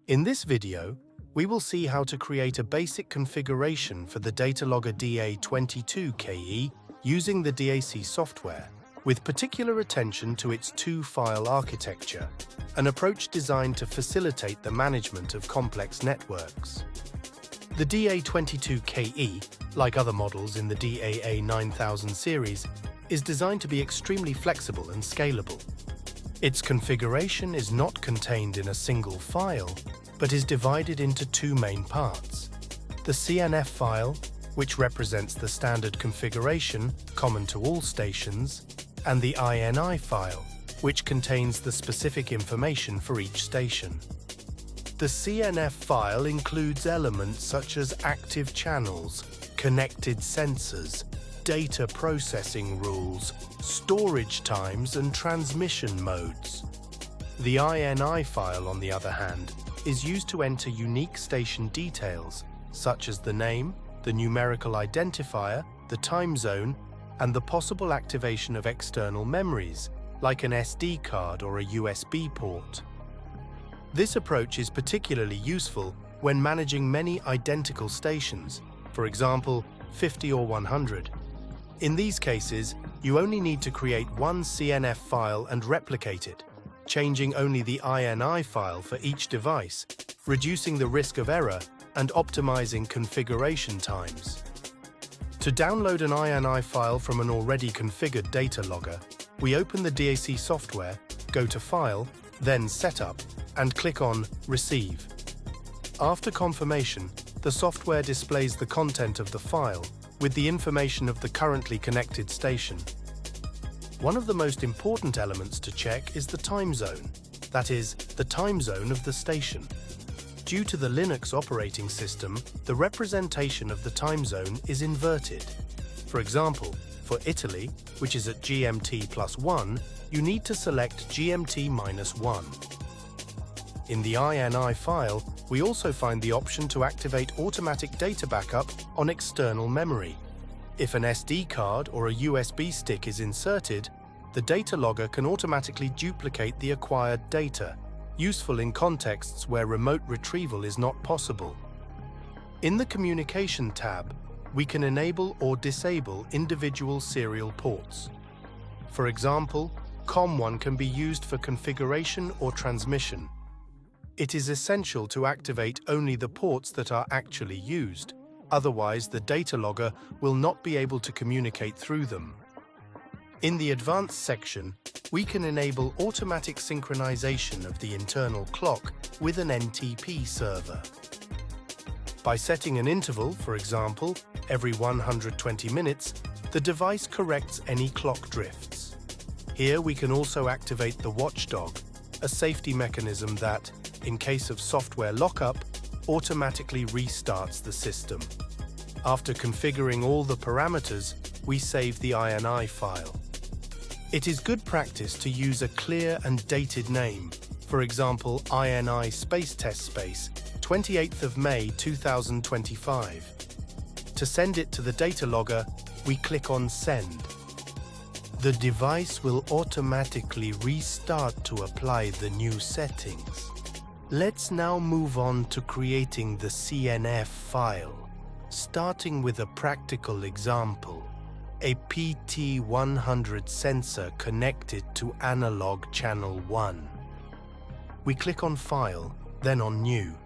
In this video, we will see how to create a basic configuration for the data logger DA22KE using the DAC software, with particular attention to its two-file architecture, an approach designed to facilitate the management of complex networks. The DA22KE, like other models in the DAA9000 series, is designed to be extremely flexible and scalable. Its configuration is not contained in a single file, but is divided into two main parts. The CNF file, which represents the standard configuration common to all stations, and the INI file, which contains the specific information for each station. The CNF file includes elements such as active channels, connected sensors, data processing rules, storage times, and transmission modes. The INI file, on the other hand, is used to enter unique station details, such as the name, the numerical identifier, the time zone, and the possible activation of external memories, like an SD card or a USB port. This approach is particularly useful when managing many identical stations, for example, 50 or 100. In these cases, you only need to create one CNF file and replicate it, changing only the INI file for each device, reducing the risk of error and optimizing configuration times. To download an INI file from an already configured data logger, we open the DAC software, go to File, then Setup, and click on Receive. After confirmation, the software displays the content of the file with the information of the currently connected station. One of the most important elements to check is the time zone, that is, the time zone of the station. Due to the Linux operating system, the representation of the time zone is inverted. For example, for Italy, which is at GMT +1, you need to select GMT -1. In the INI file, we also find the option to activate automatic data backup on external memory. If an SD card or a USB stick is inserted, the data logger can automatically duplicate the acquired data, useful in contexts where remote retrieval is not possible. In the Communication tab, we can enable or disable individual serial ports. For example, COM1 can be used for configuration or transmission. It is essential to activate only the ports that are actually used, otherwise the data logger will not be able to communicate through them. In the Advanced section, we can enable automatic synchronization of the internal clock with an NTP server. By setting an interval, for example, every 120 minutes, the device corrects any clock drifts. Here we can also activate the watchdog, a safety mechanism that, in case of software lockup, automatically restarts the system. After configuring all the parameters, we save the INI file. It is good practice to use a clear and dated name, for example, INI space test space, 28th of May 2025. To send it to the data logger, we click on Send. The device will automatically restart to apply the new settings. Let's now move on to creating the CNF file, starting with a practical example. A PT100 sensor connected to analog channel 1. We click on File, then on New.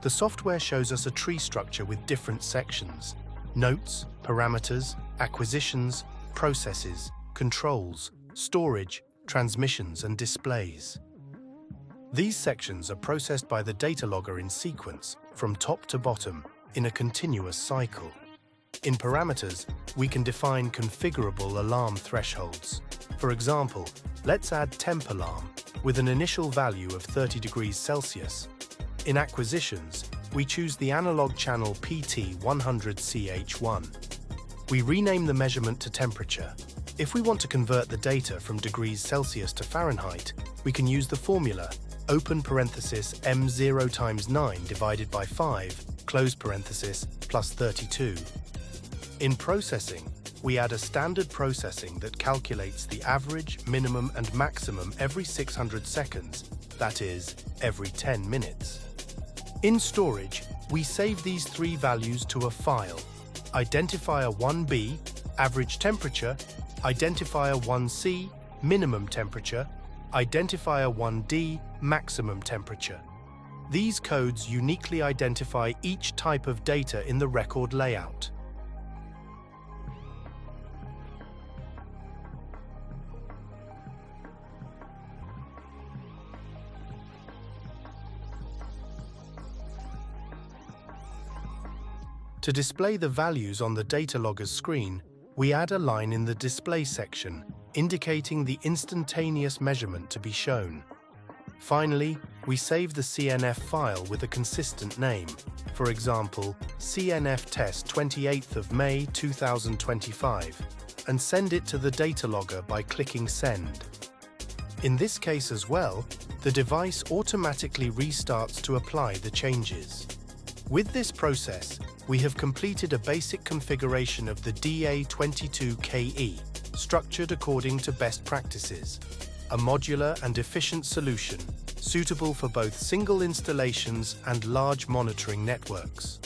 The software shows us a tree structure with different sections: notes, parameters, acquisitions, processes, controls, storage, transmissions, and displays. These sections are processed by the data logger in sequence, from top to bottom, in a continuous cycle. In parameters, we can define configurable alarm thresholds. For example, let's add temp alarm with an initial value of 30 degrees Celsius. In acquisitions, we choose the analog channel PT100CH1. We rename the measurement to temperature. If we want to convert the data from degrees Celsius to Fahrenheit, we can use the formula open parenthesis M0 times 9 divided by 5, close parenthesis, plus 32. In processing, we add a standard processing that calculates the average, minimum, and maximum every 600 seconds that is, every 10 minutes. In storage, we save these three values to a file: identifier 1B, average temperature; identifier 1C, minimum temperature; identifier 1D, maximum temperature. These codes uniquely identify each type of data in the record layout. To display the values on the data logger's screen, we add a line in the display section, indicating the instantaneous measurement to be shown. Finally, we save the CNF file with a consistent name, for example, CNF test 28th of May 2025, and send it to the data logger by clicking Send. In this case as well, the device automatically restarts to apply the changes. With this process, we have completed a basic configuration of the DA22KE, structured according to best practices, a modular and efficient solution suitable for both single installations and large monitoring networks.